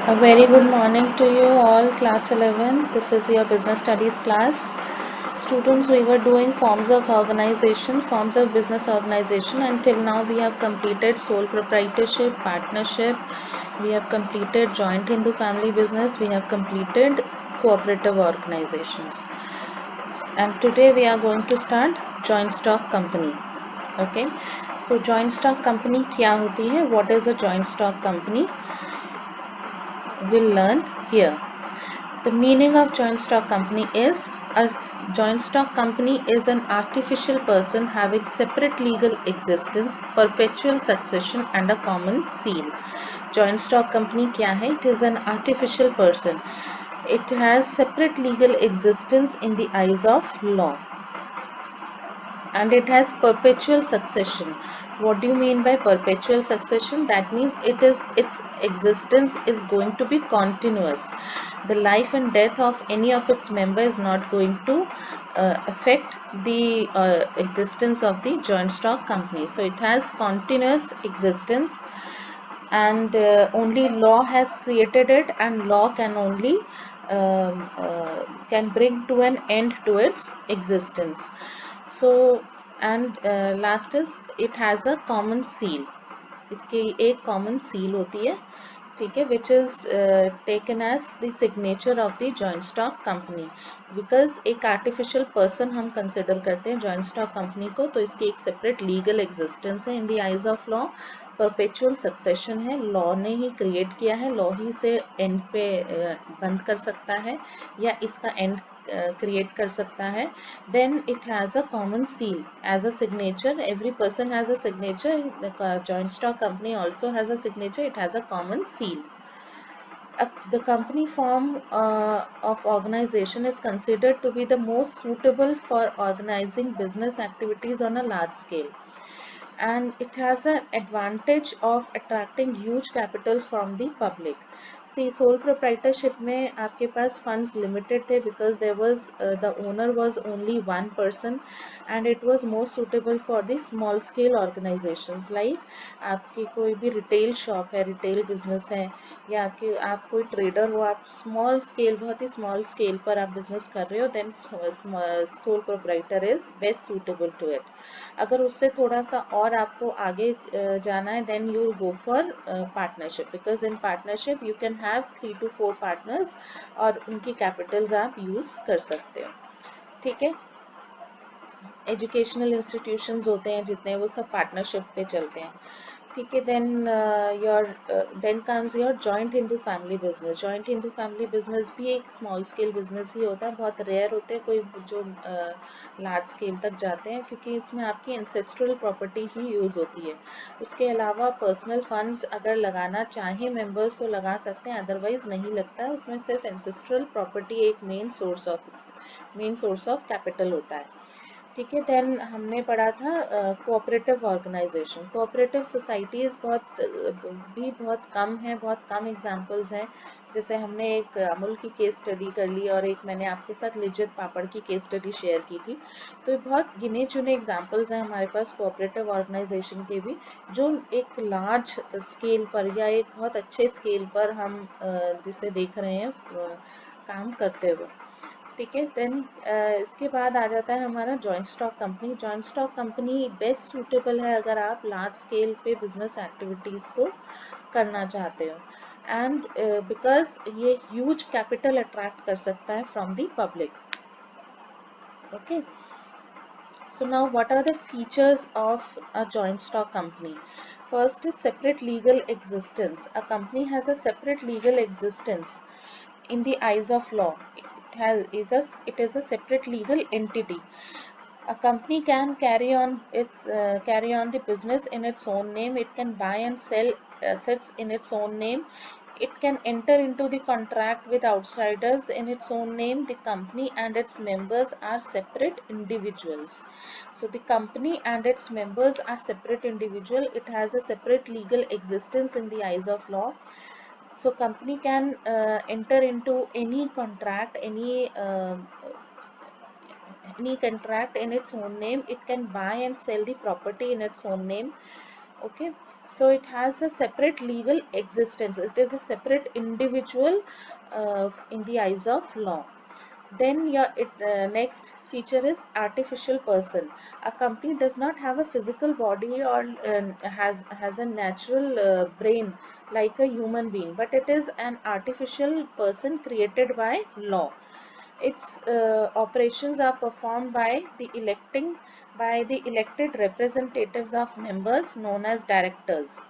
A very good morning to you all, class 11. This is your business studies class. Students, we were doing forms of organization, forms of business organization. Until now, we have completed sole proprietorship, partnership. We have completed joint Hindu family business. We have completed cooperative organizations. And today we are going to start joint stock company. Okay. So joint stock company क्या होती है? What is a joint stock company? We'll learn here. The meaning of joint stock company is a joint stock company is an artificial person having separate legal existence, perpetual succession and a common seal. Joint stock company क्या है? It is an artificial person. It has separate legal existence in the eyes of law. And it has perpetual succession. What do you mean by perpetual succession? That means its existence is going to be continuous. The life and death of any of its members is not going to affect the existence of the joint stock company. So it has continuous existence, and only law has created it, and law can only can bring to an end to its existence. So and last is it has a common seal. इसकी एक common seal होती है, ठीक है, which is taken as the signature of the joint stock company. Because एक artificial person हम consider करते हैं joint stock company को, तो इसकी एक separate legal existence है in the eyes of law, perpetual succession है, law ने ही create किया है, law ही से end पे बंद कर सकता है या इसका end create कर सकता है. Then it has a common seal as a signature. Every person has a signature. The joint stock company also has a signature. It has a common seal. The company form of organization is considered to be the most suitable for organizing business activities on a large scale, and it has an advantage of attracting huge capital from the public. See, sole proprietorship में आपके पास funds limited थे because there was the owner was only one person, and it was more suitable for the small scale organizations like आपकी कोई भी retail shop है, retail business है, या आप कोई trader हो, आप small scale, बहुत ही small scale पर आप business कर रहे हो, then sole proprietor is best suitable to it. अगर उससे थोड़ा सा और आपको आगे जाना है, then you will go for partnership, because in partnership you can have 3 to 4 partners और उनकी capitals आप use कर सकते हो, ठीक है. एजुकेशनल इंस्टीट्यूशंस होते हैं जितने, वो सब पार्टनरशिप पे चलते हैं, ठीक है. Then comes your joint Hindu family business. Joint Hindu family business भी एक स्मॉल स्केल बिजनेस ही होता है. बहुत रेयर होते हैं कोई जो लार्ज स्केल तक जाते हैं, क्योंकि इसमें आपकी एंसेस्ट्रल प्रॉपर्टी ही यूज़ होती है. उसके अलावा पर्सनल फंड्स अगर लगाना चाहें मेंबर्स तो लगा सकते हैं, अदरवाइज नहीं लगता है. उसमें सिर्फ एंसेस्ट्रल प्रॉपर्टी एक मेन सोर्स ऑफ कैपिटल होता है, ठीक है. देन हमने पढ़ा था कोऑपरेटिव ऑर्गेनाइजेशन. कोऑपरेटिव सोसाइटीज़ बहुत कम है, बहुत कम एग्जांपल्स हैं. जैसे हमने एक अमूल की केस स्टडी कर ली और एक मैंने आपके साथ लिज्जत पापड़ की केस स्टडी शेयर की थी. तो बहुत गिने चुने एग्जांपल्स हैं हमारे पास कोऑपरेटिव ऑर्गेनाइजेशन के भी, जो एक लार्ज स्केल पर या एक बहुत अच्छे स्केल पर हम जिसे देख रहे हैं काम करते हुए, ठीक है. देन इसके बाद आ जाता है हमारा joint stock company. Joint stock company best suitable है अगर आप लार्ज स्केल पे बिजनेस एक्टिविटीज़ को करना चाहते हो, एंड बिकॉज ये ह्यूज कैपिटल अट्रैक्ट कर सकता है from the public. Okay, so now what are the features of a joint stock company? First is separate legal existence. A company has a separate legal existence in the eyes of law. It is a separate legal entity. A company can carry on the business in its own name. It can buy and sell assets in its own name. It can enter into the contract with outsiders in its own name. The company and its members are separate individuals. So the company and its members are separate individual. It has a separate legal existence in the eyes of law. So company can enter into any contract, any contract in its own name. It can buy and sell the property in its own name. Okay, So it has a separate legal existence. It is a separate individual in the eyes of law. Then next feature is artificial person. A company does not have a physical body or has a natural brain like a human being, but it is an artificial person created by law. Its operations are performed by the elected representatives of members known as directors.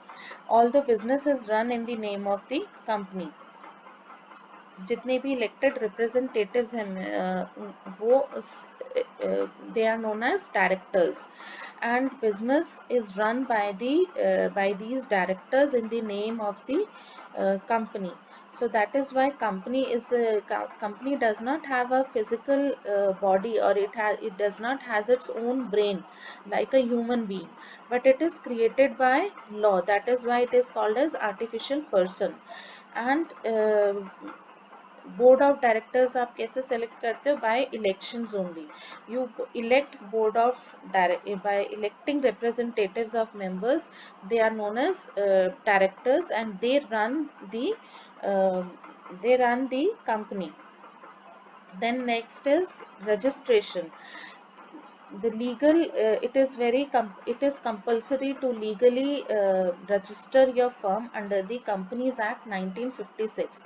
All the business is run in the name of the company. जितने भी elected representatives हैं वो they are known as directors and business is run by these directors in the name of the company. So that is why company does not have a physical body, or it does not has its own brain like a human being, but it is created by law. That is why it is called as artificial person. And board of directors आप कैसे select करते हो? By elections only. You elect board of by electing representatives of members. They are known as directors and they run the company. Then next is registration. The legal it is compulsory to legally register your firm under the Companies Act 1956.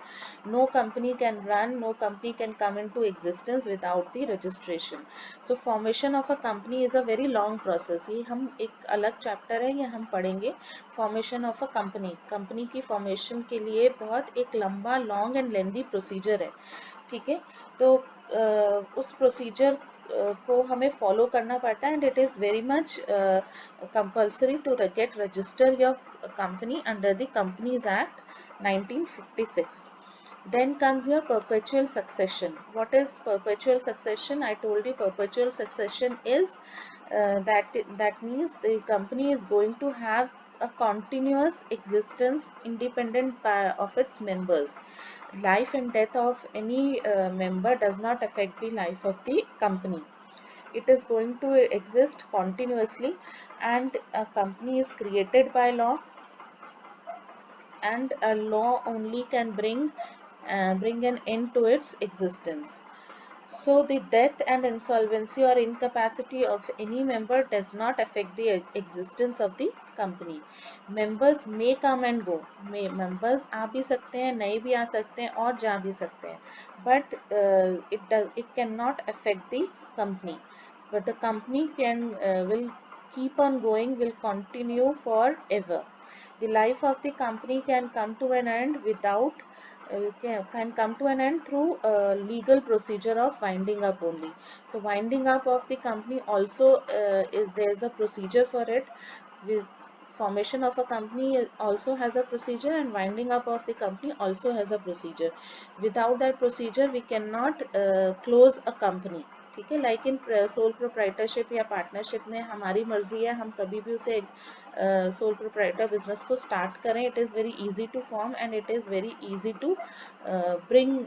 No company can run, no company can come into existence without the registration. So formation of a company is a very long process. ये हम एक अलग chapter है, ये हम पढ़ेंगे. Formation of a company की formation के लिए बहुत एक लंबा लॉन्ग एंड लेंदी प्रोसीजर है. ठीक है, तो उस प्रोसीजर को हमें फॉलो करना पड़ता है. And it is very much compulsory to get register your company under the companies act 1956. Then comes your perpetual succession. What is perpetual succession? I told you perpetual succession is that means the company is going to have a continuous existence independent of its members. Life and death of any member does not affect the life of the company. It is going to exist continuously, and a company is created by law, and a law only can bring an end to its existence. So the death and insolvency or incapacity of any member does not affect the existence of the company. Members may come and go. Members आ भी सकते हैं, नहीं भी आ सकते हैं, और जा भी सकते हैं. But it cannot affect the company. But the company will keep on going, will continue forever. The life of the company can come to an end can come to an end through a legal procedure of winding up only. So winding up of the company also there's a procedure for it. With formation of a company also has a procedure, and winding up of the company also has a procedure. Without that procedure we cannot close a company. ठीक है, like in sole proprietorship या partnership में हमारी मर्जी है, हम कभी भी उसे सोल प्रोप्राइटर बिजनेस को स्टार्ट करें. It is very easy to form and it is very easy to bring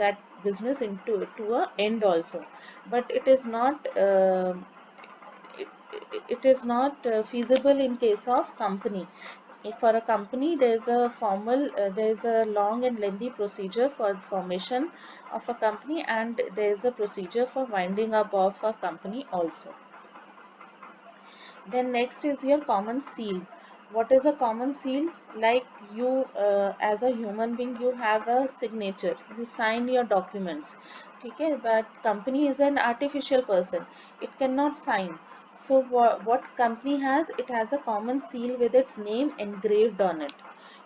that business to a end also. But it is not feasible in case of company. If for a company there is a long and lengthy procedure for formation of a company, and there is a procedure for winding up of a company also. Then next is your common seal. What is a common seal? Like you as a human being, you have a signature, you sign your documents. Okay, but company is an artificial person, it cannot sign. So what company has? It has a common seal with its name engraved on it.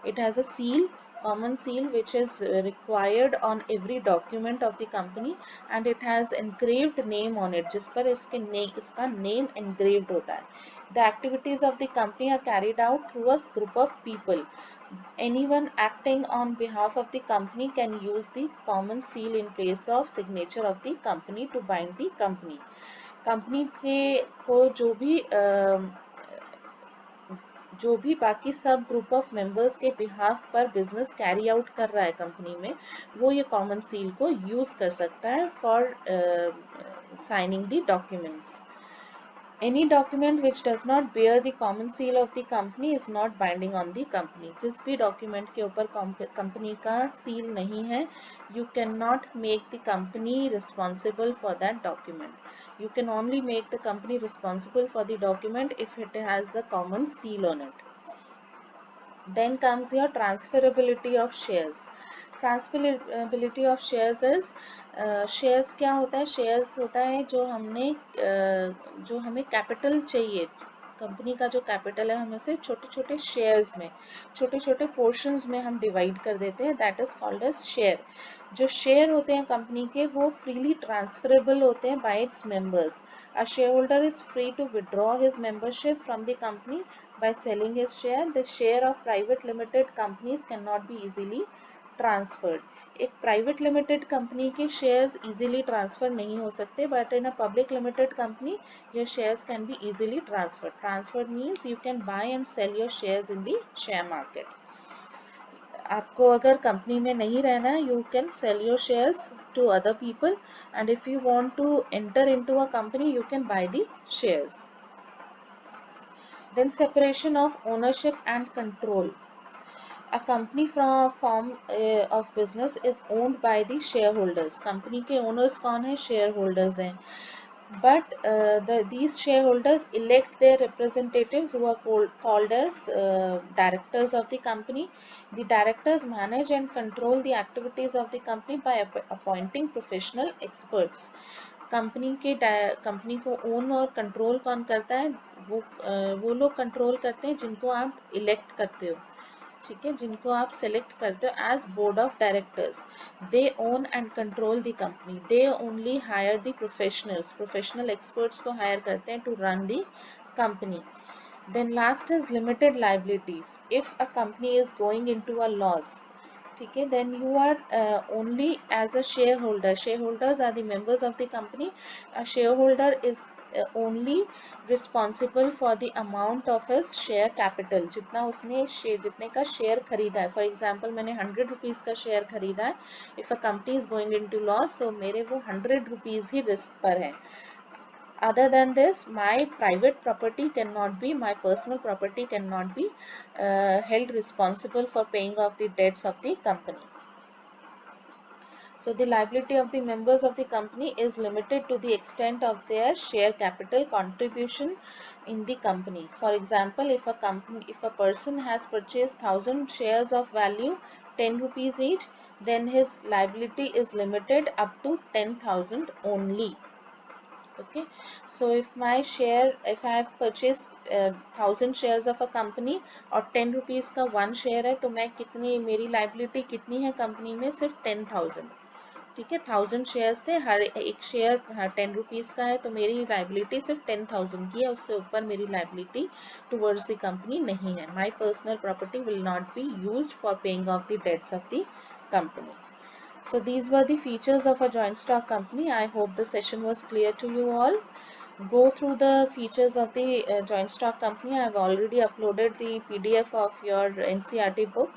It has a seal, common seal, which is required on every document of the company, and it has engraved name on it. जिस पर उसका name engraved होता है. The activities of the company are carried out through a group of people. Anyone acting on behalf of the company can use the common seal in place of signature of the company to bind the company. Company के को जो भी बाकी सब group of members के behalf पर business carry out कर रहा है कंपनी में, वो ये कॉमन सील को यूज कर सकता है for signing the documents. Any document which does not bear the common seal of the company is not binding on the company. जिस भी document के ऊपर company का seal नहीं है, you cannot make the company responsible for that document. You can only make the company responsible for the document if it has a common seal on it. Then comes your transferability of shares. Transferability of shares is shares क्या होता है? shares होता है जो हमें capital चाहिए, company का जो कैपिटल है हम उसे छोटे छोटे शेयर्स में, छोटे छोटे पोर्शंस में हम डिवाइड कर देते हैं, that is called as share. जो शेयर होते हैं कंपनी के वो फ्रीली ट्रांसफरेबल होते हैं by its members. A share holder is free to withdraw his membership from the company by selling his share. The share of private limited companies cannot be easily transferred. एक private limited company के shares easily transfer नहीं हो सकते, but in a public limited company your shares can be easily transfer. Transfer means you can buy and sell your shares in the share market. आपको अगर company में नहीं रहना है, you can sell your shares to other people, and if you want to enter into a company you can buy the shares. Then separation of ownership and control. A company from form of business is owned by the shareholders. Company के owners कौन है? Shareholders हैं. But these shareholders elect their representatives who are called as directors of the company. The directors manage and control the activities of the company by appointing professional experts. Company को own और control कौन करता है? वो लोग control करते हैं जिनको आप इलेक्ट करते हो, ठीक है, जिनको आप सेलेक्ट करते हो as board of directors. They own and control the company. They only hire the professionals. Professional experts को हायर करते हैं to run the company. Then last is limited liability. If a company is going into a loss, ठीक है, then you are only as a shareholder. Shareholders are the members of the company. A shareholder is only responsible for the amount of his share capital. जितना उसने जितने का share खरीदा है. For example मैंने 100 rupees का शेयर खरीदा है. If a company is going into loss, तो मेरे वो 100 रुपीज ही रिस्क पर है. Other than this, my private property cannot be, my personal property cannot be held responsible for paying off the debts of the company. So the liability of the members of the company is limited to the extent of their share capital contribution in the company. For example, if a person has purchased 1000 shares of value 10 rupees each, then his liability is limited up to 10,000 only. Okay, so if I have purchased 1000 shares of a company और 10 rupees का one share है, तो मैं कितनी, मेरी liability कितनी है company में? सिर्फ 10,000. ठीक है, 1000 शेयर्स थे, हर एक शेयर 10 रुपीज का है, तो मेरी लाइबिलिटी सिर्फ 10,000 की है, उससे ऊपर मेरी लाइबिलिटी टुवर्ड्स द कंपनी नहीं है. My personal property will not be used for paying off the debts of the company. So these were the features of a joint stock company. I hope the session was clear to you all. Go through the features of the joint stock company. I have already uploaded the PDF of your NCERT book.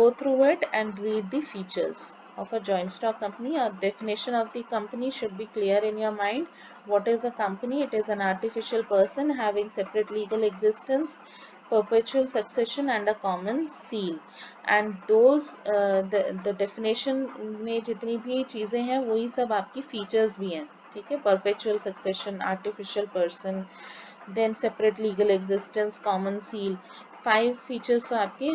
Go through it and read the features of a joint stock company. A definition of the company should be clear in your mind. What is a company? It is an artificial person having separate legal existence, perpetual succession and a common seal. And those the definition में जितनी भी चीजें हैं वही सब आपकी features भी हैं. ठीक है, perpetual succession, artificial person, then separate legal existence, common seal. 5 features तो आपके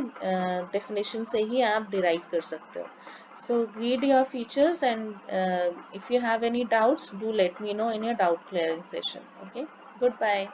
definition से ही आप derive कर सकते हो. So read your features, and if you have any doubts, do let me know in your doubt clearing session. Okay, goodbye.